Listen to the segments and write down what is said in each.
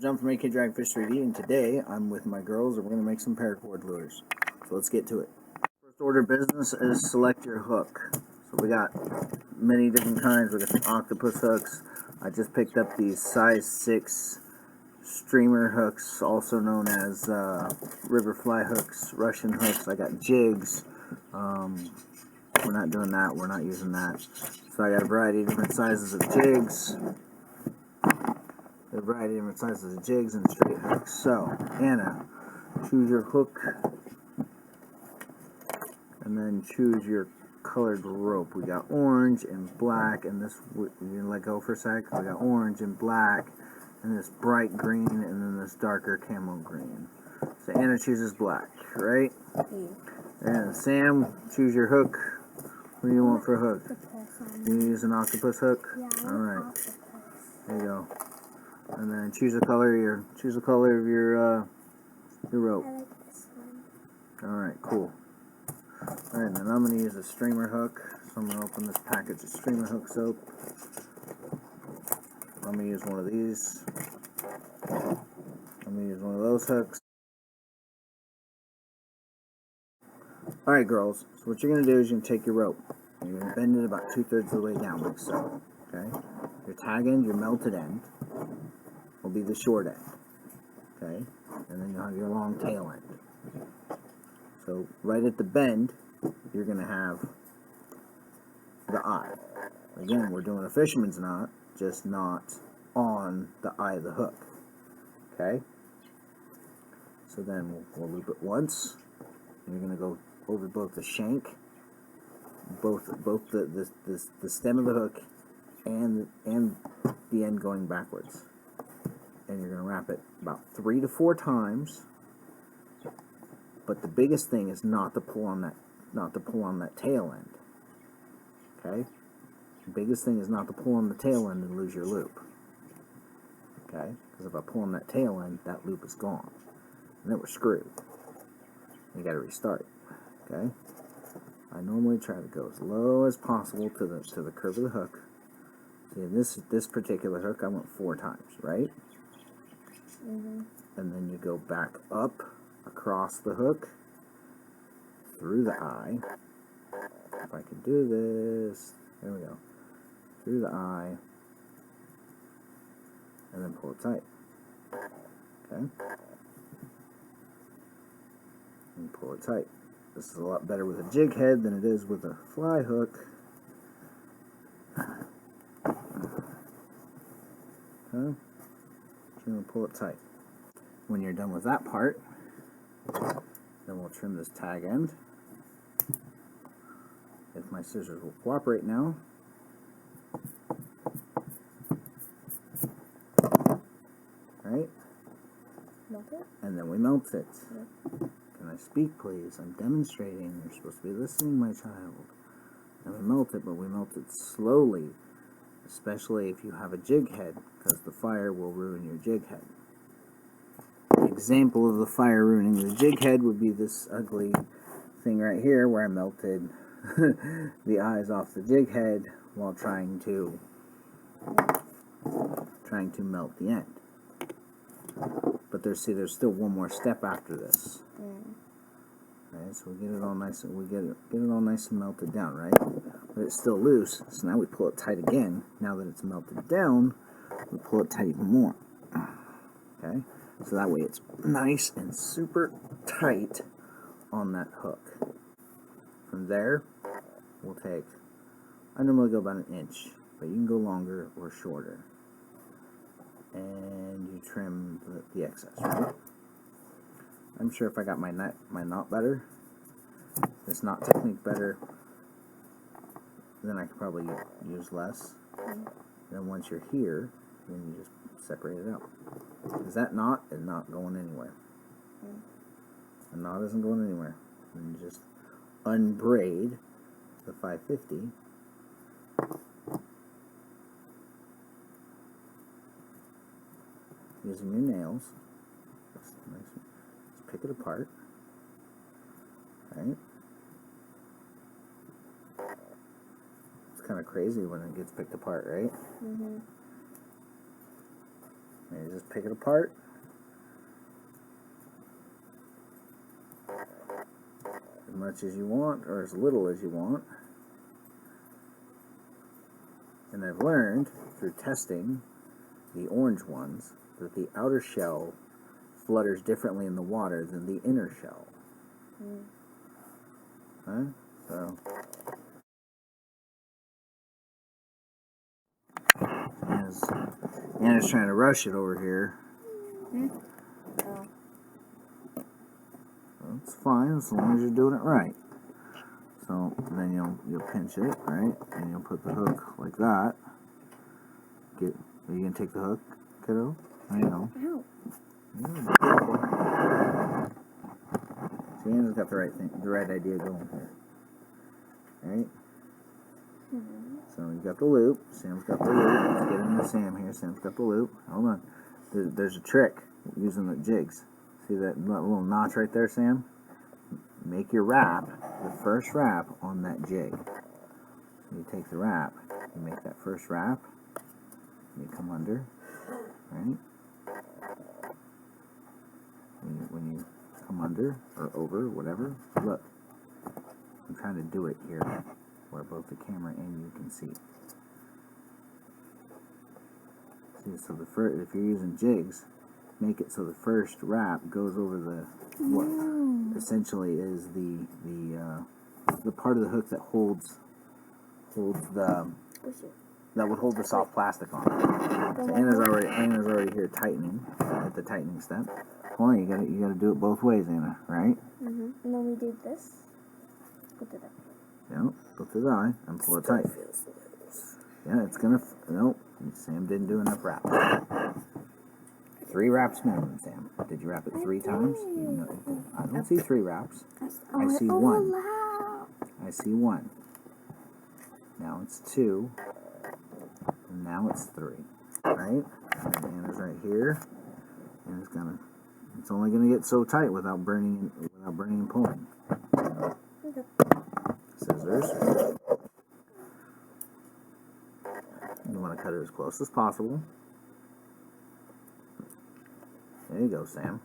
John from AK Dragfish 3D, and today I'm with my girls and we're going to make some paracord lures. So let's get to it. First order of business is select your hook. So we got many different kinds. We got some octopus hooks. I just picked up these size 6 streamer hooks, also known as river fly hooks, Russian hooks. I got jigs. We're not doing that. We're not using that. So I got a variety of different sizes of jigs. A variety of different sizes of jigs and straight hooks. So, Anna, choose your hook, and then choose your colored rope. We got orange and black, and this, you can let go for a sec. We got orange and black, and this bright green, and then this darker camo green. So Anna chooses black, right? And Sam, choose your hook. What do you want for a hook? You use an octopus hook? Yeah, alright. Octopus. There you go. And then choose the color of your rope. I like this one. Alright, cool. Alright, and then I'm gonna use a streamer hook. So I'm gonna open this package of streamer hook soap. I'm gonna use one of these. I'm gonna use one of those hooks. Alright, girls, so what you're gonna do is you're gonna take your rope and you're gonna bend it about 2/3 of the way down like so. Okay? Your tag end, your melted end will be the short end. Okay? And then you'll have your long tail end. So right at the bend, you're gonna have the eye. Again, we're doing a fisherman's knot, just not on the eye of the hook. Okay? So then we'll loop it once. And you're gonna go over both the shank, both the stem of the hook, and the end going backwards. And you're gonna wrap it about 3 to 4 times. But the biggest thing is not to pull on that tail end. Okay? The biggest thing is not to pull on the tail end and lose your loop. Okay? Because if I pull on that tail end, that loop is gone. And then we're screwed. You gotta restart. Okay? I normally try to go as low as possible to the curve of the hook. See, in this particular hook, I went 4 times, right? And then you go back up across the hook through the eye. If I can do this, there we go. Through the eye, and then pull it tight. Okay? And pull it tight. This is a lot better with a jig head than it is with a fly hook. Okay? So you're going to pull it tight. When you're done with that part, then we'll trim this tag end. If my scissors will cooperate now. Right? Melt it? And then we melt it. Yep. Can I speak, please? I'm demonstrating. You're supposed to be listening, my child. And we melt it, but we melt it slowly, especially if you have a jig head, because the fire will ruin your jig head. An example of the fire ruining the jig head would be this ugly thing right here, where I melted the eyes off the jig head while trying to melt the end. But there's still one more step after this. Okay, so we get it all nice and get it all nice and melted down, right? But it's still loose, so now we pull it tight again. Now that it's melted down, we pull it tight even more. Okay, so that way it's nice and super tight on that hook. From there, we'll take, I normally go about 1 inch, but you can go longer or shorter. And you trim the excess, right? I'm sure if I got my knot better, this knot technique better, then I could probably use less. Then once you're here, then you just separate it out. Because that knot is not going anywhere. The knot isn't going anywhere. And you just unbraid the 550. Using your nails. Just pick it apart. Right? It's kind of crazy when it gets picked apart, right? And you just pick it apart. As much as you want, or as little as you want. And I've learned through testing the orange ones that the outer shell flutters differently in the water than the inner shell. Huh? So Anna's trying to rush it over here. Oh. That's fine as long as you're doing it right. So then you'll pinch it, right? And you'll put the hook like that. Are you gonna take the hook, kiddo? I know. Ow. See, Anna's got the right idea going here. Right? So you got the loop. Sam's got the loop. Let's get into Sam here. Sam's got the loop. Hold on. There's a trick using the jigs. See that little notch right there, Sam? Make your wrap, the first wrap on that jig. So you take the wrap, you make that first wrap, and you come under, right? When you come under, or over, whatever, look. I'm trying to do it here, where both the camera and you can see. See, so if you're using jigs, make it so the first wrap goes over the what essentially is the part of the hook that holds the that would hold the soft plastic on. So Anna's already here tightening at the tightening step. Hold on, you gotta do it both ways, Anna, right? And then we do this. Go to the Yep, go through the eye and pull it tight. Yeah, it's gonna nope. Sam didn't do enough wrap. 3 wraps minimum, Sam. Did you wrap it 3 times? No, I don't see 3 wraps. I see 1. I see 1. Now it's 2. And now it's 3. Right? And Anna's right here. And it's only gonna get so tight without burning and pulling. Scissors. You want to cut it as close as possible. There you go, Sam.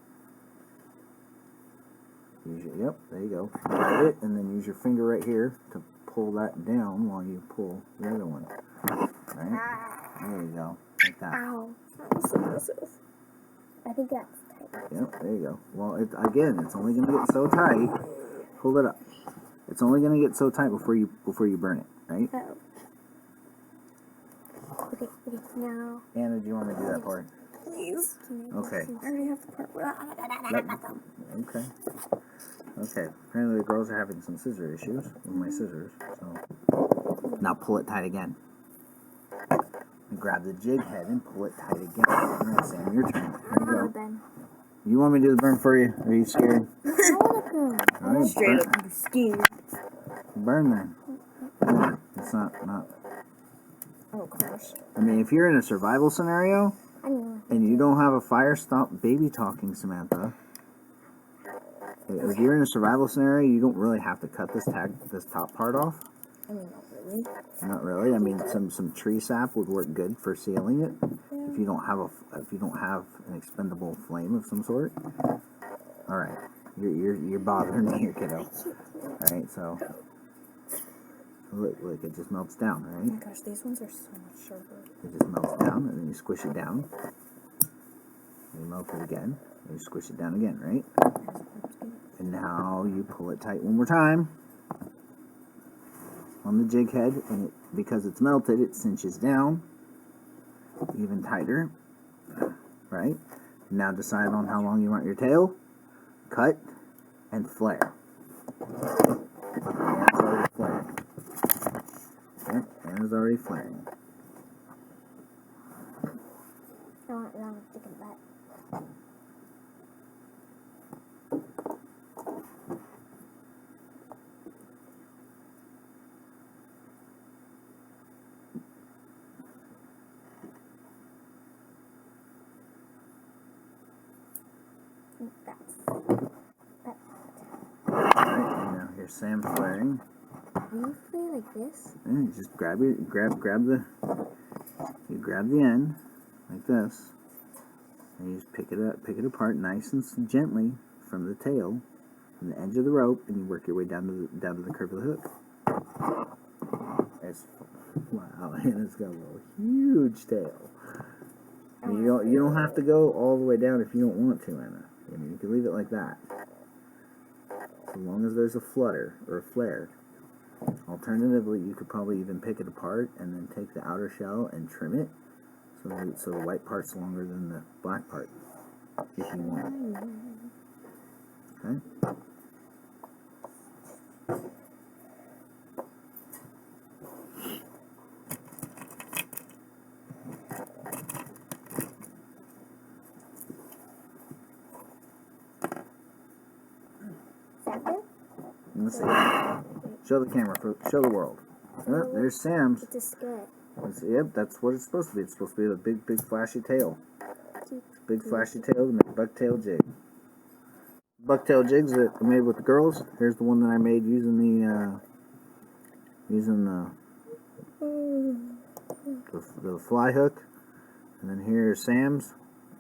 Yep, there you go. Light it, and then use your finger right here to pull that down while you pull the other one. Right? There you go. Like that. Ow. That was so aggressive. I think that's tight. Yep, there you go. Well, again, it's only going to get so tight. Pull it up. It's only going to get so tight before you burn it, right? Oh. Okay, now. Anna, do you want me to do that part? Please. Okay. I already have the part. Okay. Okay. Apparently the girls are having some scissor issues with my scissors. So now pull it tight again. And grab the jig head and pull it tight again. All right, Sam, your turn. There you go. You want me to do the burn for you? Are you scared? I want to burn. All right, Straight up, I'm scared. burn then. It's not. Oh gosh. I mean, if you're in a survival scenario and you don't have a fire, stop baby talking, Samantha. If you're in a survival scenario, you don't really have to cut this top part off. I mean, not really. Not really. I mean, some tree sap would work good for sealing it. Yeah. If you don't have an expendable flame of some sort. All right, you're bothering me here, kiddo. All right, so look, it just melts down, right? Oh my gosh, these ones are so much sharper. It just melts down, and then you squish it down. You melt it again, and you squish it down again, right? And now you pull it tight one more time on the jig head, and because it's melted, it cinches down even tighter, right? Now decide on how long you want your tail, cut, and flare. And it's already flaring. I want long chicken butt. Alright, now here's Sam flaring. Will you flare like this? And you just grab the end like this, And you just pick it apart nice and gently from the tail, from the edge of the rope, and you work your way down to the curve of the hook. Wow, Anna's got a little huge tail. I mean, you don't have to go all the way down if you don't want to, Anna. I mean, you can leave it like that, as long as there's a flutter or a flare. Alternatively, you could probably even pick it apart and then take the outer shell and trim it, so the white part's longer than the black part, if you want. Okay. Let's see. Show the camera. Show the world. Oh, there's Sam's. It's a skirt. Yep, that's what it's supposed to be. It's supposed to be a big flashy tail. Big flashy tail to make a bucktail jig. Bucktail jigs that I made with the girls. Here's the one that I made using the fly hook. And then here's Sam's,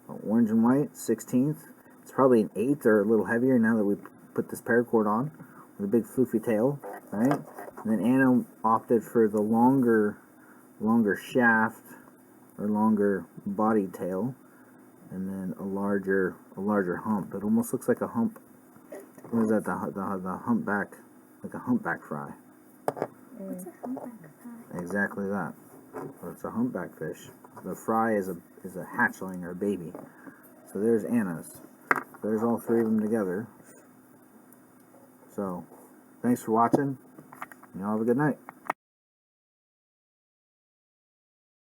orange and white, 16th. It's probably an 8th or a little heavier now that we put this paracord on, with a big floofy tail, right? And then Anna opted for the longer shaft or longer body tail, and then a larger hump. It almost looks like a hump. What is that? The humpback, like a humpback fry. What's a humpback fry? Exactly that. So it's a humpback fish. The fry is a hatchling or a baby. So there's Anna's. There's all three of them together. So, thanks for watching. Y'all have a good night.